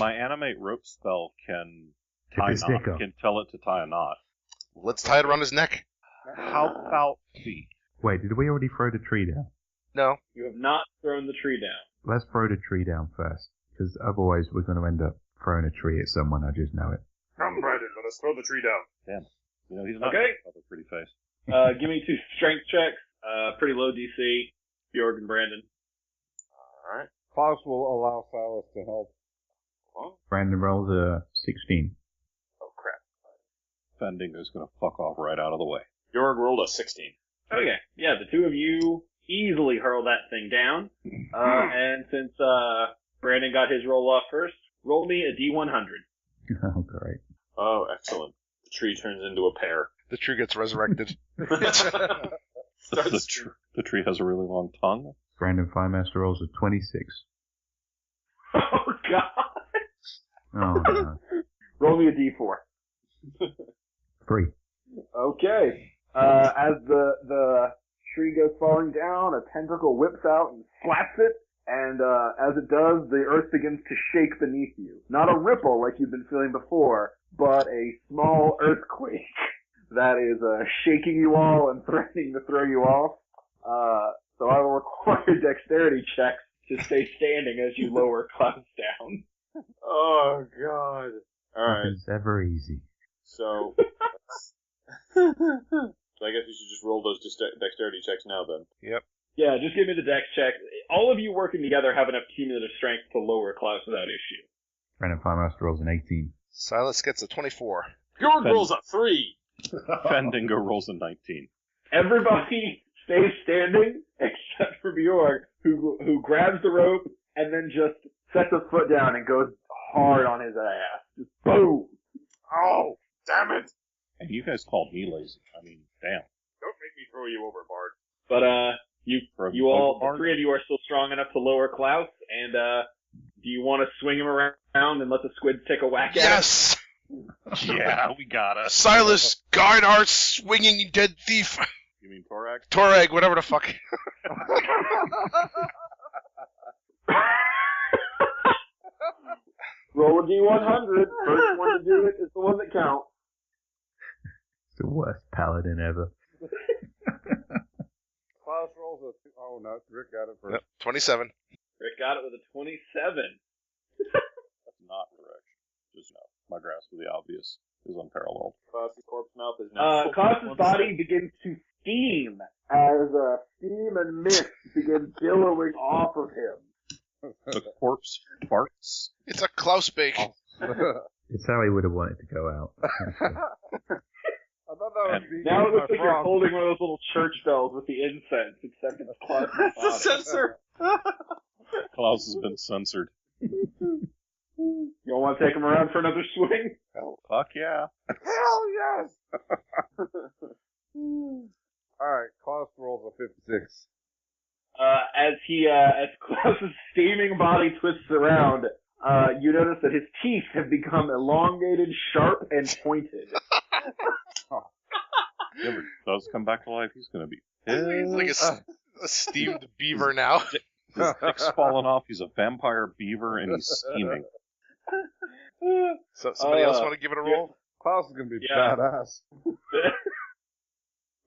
My animate rope spell can Tip tie his knot. dick up. Can tell it to tie a knot. Let's tie it around his neck. How about feet? Wait, did we already throw the tree down? No. You have not thrown the tree down. Let's throw the tree down first, because otherwise we're going to end up throwing a tree at someone. I just know it. Come, Brandon. Let us throw the tree down. Damn. You know, he's not Okay. got a pretty face. Give me 2 strength checks. Pretty low DC. Bjorg and Brandon. all right. Klaus will allow Silas to help. Brandon rolls a 16. Oh crap! Fendingo's gonna fuck off right out of the way. Bjorg rolled a 16. Okay, yeah, the two of you easily hurl that thing down. And since Brandon got his roll off first, roll me a D100. Oh, great. Oh, excellent. The tree turns into a pear. The tree gets resurrected. The tree has a really long tongue. Brandon Firemaster rolls a 26. Oh, God. Oh, no. Roll me a D4. 3. Okay. As the tree goes falling down, a tentacle whips out and slaps it, and as it does, the earth begins to shake beneath you. Not a ripple like you've been feeling before, but a small earthquake that is shaking you all and threatening to throw you off. So I will require dexterity checks to stay standing as you lower Klaus down. Oh God! All right. It's ever easy. So I guess we should just roll those dexterity checks now then. Yep. Yeah, just give me the dex check. All of you working together have enough cumulative strength to lower Klaus without issue. Brandon Firemaster rolls an 18. Silas gets a 24. Bjorg rolls a 3. Fendingo rolls a 19. Everybody stays standing except for Bjorg, who grabs the rope and then just sets a foot down and goes hard on his ass. Just boom! Oh, damn it! And you guys called me lazy. I mean, damn. Don't make me throw you over, Bard. But you all, the Bard? 3 of you are still strong enough to lower Klaus, and do you want to swing him around and let the squids take a whack at him? Yes! Yeah, we got us. Silas, guard our swinging dead thief. You mean Torak? Toreg, whatever the fuck. Roll a D100. First one to do it is the one that counts. It's the worst paladin ever. Klaus rolls a... Oh, no, Rick got it first. Yep, 27. Rick got it with a 27. That's not correct. Just no. My grasp of the obvious is unparalleled. Klaus's corpse mouth is now. Klaus's body begins to steam as steam and mist begin billowing off of him. The corpse farts. It's a Klaus bake. It's how he would have wanted to go out. I thought that would be... Now it looks like you're holding one of those little church bells with the incense, except it's Klaus's It's a body. censor. Klaus has been censored. You don't want to take him around for another swing? Hell, fuck yeah. Hell yes! Alright, Klaus rolls a 56. As Klaus's steaming body twists around, you notice that his teeth have become elongated, sharp, and pointed. If he ever does come back to life, he's gonna be He's like a steamed beaver now. His dick's falling off, he's a vampire beaver, and he's steaming. So somebody else want to give it a roll? Klaus is going to be Yeah. badass.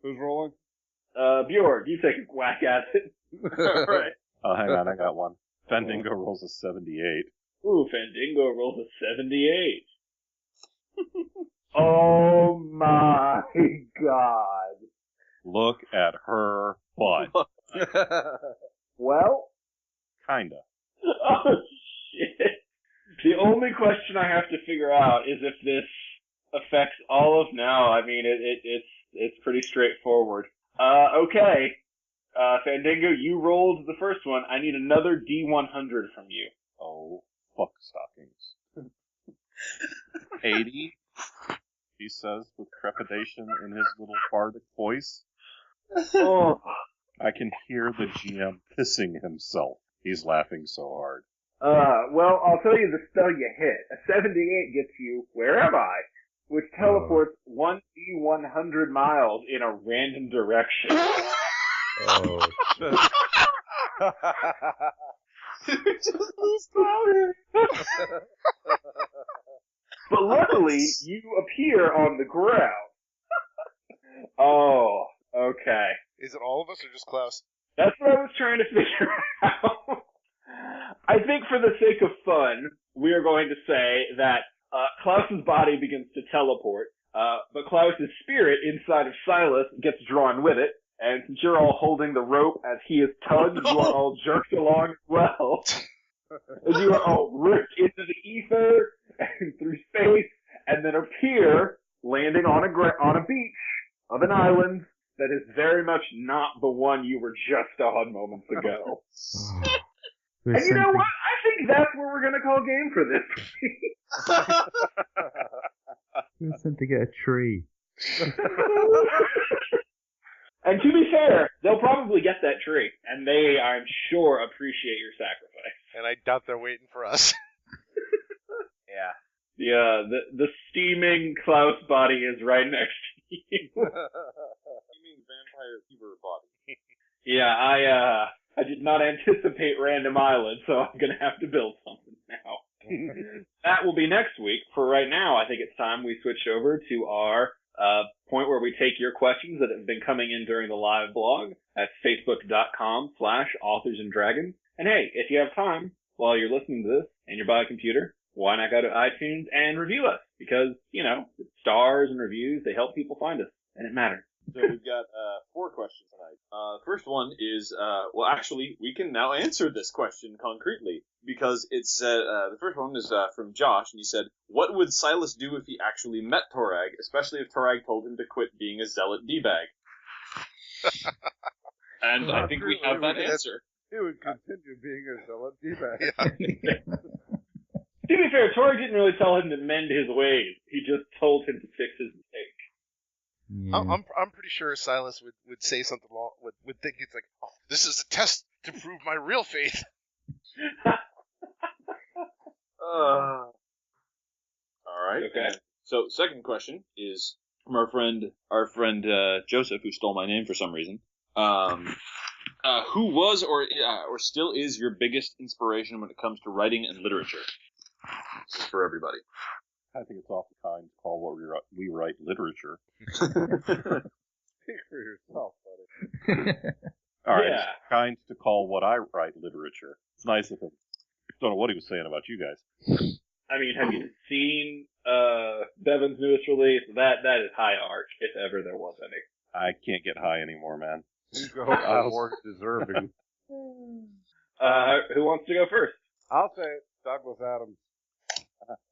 Who's rolling? Bjorg, you take a whack at it. Right. Oh, hang on, I got one. Fendingo rolls a 78. Ooh, Fandango rolls a 78. Oh my god. Look at her butt. Well? Kinda. Oh shit. The only question I have to figure out is if this affects all of now. I mean, it's pretty straightforward. Okay. Fandango, you rolled the first one. I need another D100 from you. Oh, fuck stockings. 80, he says with trepidation in his little bardic voice. Oh. I can hear the GM pissing himself. He's laughing so hard. Well, I'll tell you the spell you hit. A 78 gets you, where am I? Which teleports 1d100 miles in a random direction. Oh, shit. But luckily, you appear on the ground. Oh, okay. Is it all of us or just Klaus? That's what I was trying to figure out. I think for the sake of fun, we are going to say that Klaus's body begins to teleport, but Klaus's spirit inside of Silas gets drawn with it, and since you're all holding the rope as he is tugged, you are all jerked along as well. And you are all ripped into the ether and through space, and then appear landing on a beach of an island that is very much not the one you were just on moments ago. And you know what? I think that's where we're going to call game for this. We're sent to get a tree. And to be fair, they'll probably get that tree, and they, I'm sure, appreciate your sacrifice. And I doubt they're waiting for us. Yeah. The steaming Klaus body is right next to you. You mean vampire fever body? Yeah, I did not anticipate Random Island, so I'm gonna have to build something now. That will be next week. For right now, I think it's time we switch over to our point where we take your questions that have been coming in during the live blog at facebook.com/authorsanddragons. And hey, if you have time while you're listening to this and you're by a computer, why not go to iTunes and review us? Because, you know, stars and reviews, they help people find us, and it matters. So we've got 4 questions tonight. The first one is, well, actually, we can now answer this question concretely, because it's the first one is from Josh, and he said, what would Silas do if he actually met Torag, especially if Torag told him to quit being a zealot D-bag? And I think we have that answer. He would continue being a zealot D-bag. To be fair, Torag didn't really tell him to mend his ways. He just told him to fix his mistake. Yeah. I'm pretty sure Silas would say something along would think it's like, oh, this is a test to prove my real faith. All right. Okay. So second question is from our friend Joseph, who stole my name for some reason. Who was or still is your biggest inspiration when it comes to writing and literature? This is for everybody. I think it's awful kind to call what we write literature. Speak for yourself, buddy. All right, Yeah. it's kind to call what I write literature. It's nice of him. Don't know what he was saying about you guys. I mean, have you seen Bevan's newest release? That is high art, if ever there was any. I can't get high anymore, man. You go more deserving. Who wants to go first? I'll say it. Douglas Adams.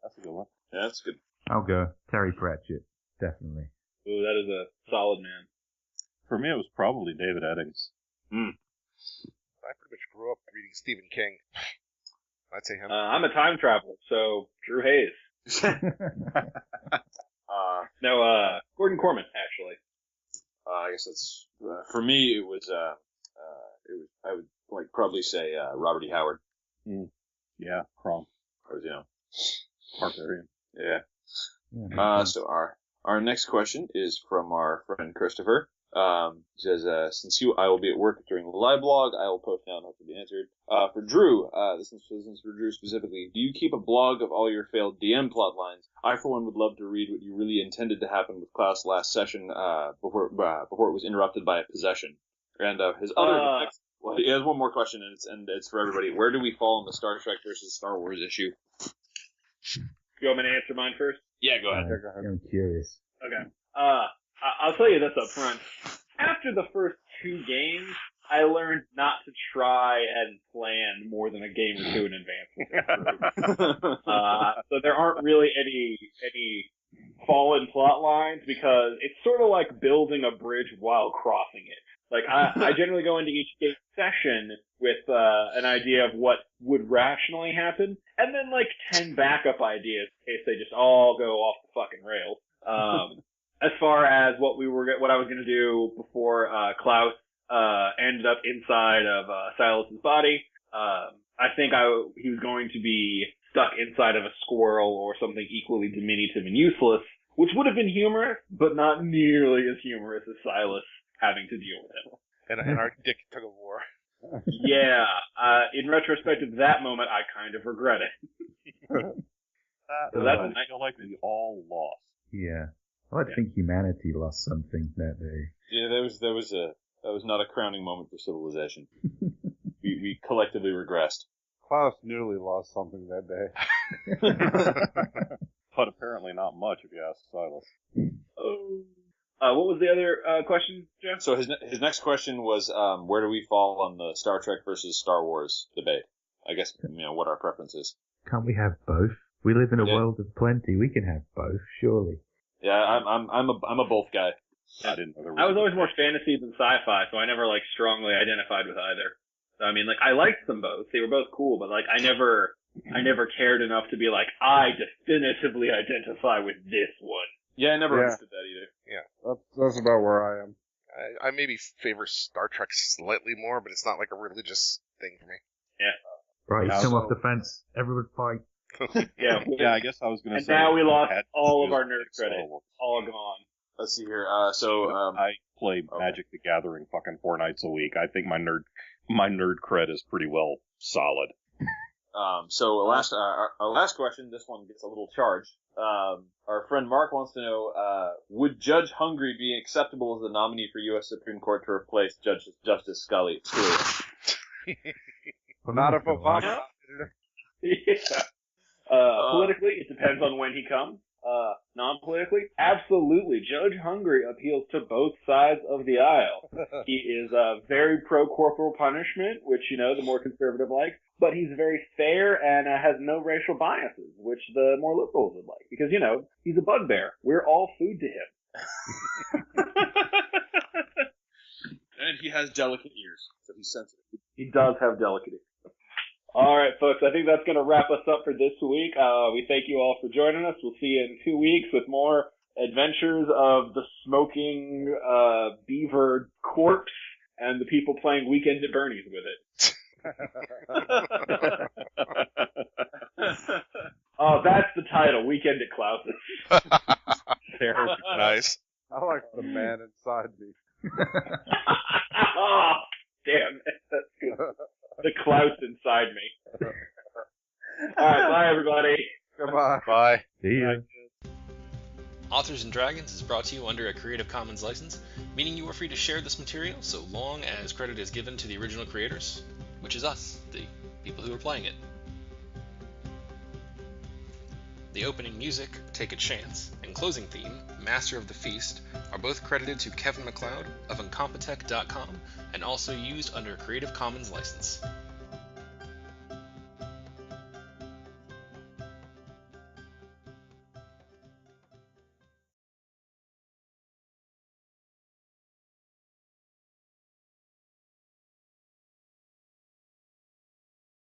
That's a good one. Yeah, that's good. I'll go. Terry Pratchett. Definitely. Ooh, that is a solid man. For me, it was probably David Eddings. I pretty much grew up reading Stephen King. I'd say him. I'm a time traveler, so Drew Hayes. No, Gordon Corman, actually. I guess that's for me. It was I would like probably say Robert E. Howard. Yeah, Crom. Or, you know, Barbarian. yeah. Yeah, So our next question is from our friend Christopher. Says, since I will be at work during the live blog, I will post now and hopefully be answered. For Drew, this is for Drew specifically. Do you keep a blog of all your failed DM plot lines? I, for one, would love to read what you really intended to happen with Klaus last session, before it was interrupted by a possession. And his other, well, he has one more question, and it's for everybody. Where do we fall in the Star Trek versus Star Wars issue? You want me to answer mine first? Yeah, go ahead. I'm curious. Okay. I'll tell you this up front. After the first 2 games, I learned not to try and plan more than a game or 2 in advance. So there aren't really any fallen plot lines because it's sort of like building a bridge while crossing it. Like I generally go into each game session with an idea of what would rationally happen, and then like 10 backup ideas in case they just all go off the fucking rails. As far as what I was gonna do before Klaus ended up inside of Silas's body, I think he was going to be stuck inside of a squirrel or something equally diminutive and useless, which would have been humorous, but not nearly as humorous as Silas having to deal with him. And our dick tug of war. Yeah, in retrospect of that moment, I kind of regret it. I feel like we all lost. Yeah. I think humanity lost something that day. Yeah, that was not a crowning moment for civilization. we collectively regressed. Klaus nearly lost something that day. But apparently not much, if you ask Silas. What was the other question, Jeff? So his next question was, where do we fall on the Star Trek versus Star Wars debate? I guess, what our preference is. Can't we have both? We live in a world of plenty. We can have both, surely. Yeah, I'm a both guy. I didn't know there was. I was always more fantasy than sci-fi, so I never strongly identified with either. I mean, I liked them both. They were both cool, but I never cared enough to be like, I definitively identify with this one. Yeah, I never understood that either. Yeah. That's about where I am. I maybe favor Star Trek slightly more, but it's not like a religious thing for me. Yeah. Right, come off the fence. Everyone fight. Yeah, I guess I was going to say. And now we lost all of our nerd credit. All gone. Let's see here. I play Magic the Gathering fucking 4 nights a week. I think my nerd cred is pretty well solid. So our last question, this one gets a little charged. Our friend Mark wants to know, would Judge Hungry be acceptable as the nominee for U.S. Supreme Court to replace Justice Scalia? Not if Obama. Yeah. Politically, it depends on when he comes. Non-politically, absolutely. Judge Hungry appeals to both sides of the aisle. He is very pro-corporal punishment, which, the more conservative like, but he's very fair and has no racial biases, which the more liberals would like, because, he's a bugbear. We're all food to him. And he has delicate ears, so he's sensitive. He does have delicate ears. All right, folks, I think that's going to wrap us up for this week. We thank you all for joining us. We'll see you in 2 weeks with more adventures of the smoking beaver corpse and the people playing Weekend at Bernie's with it. Oh, that's the title, Weekend at Klaus's. Nice. I like the man inside me. Oh, damn it. That's good. The Klaus inside me. All right, bye, everybody. Goodbye. Bye. See ya. Authors and Dragons is brought to you under a Creative Commons license, meaning you are free to share this material so long as credit is given to the original creators, which is us, the people who are playing it. The opening music, Take a Chance, and closing theme, Master of the Feast, are both credited to Kevin MacLeod of Incompetech.com and also used under a Creative Commons license.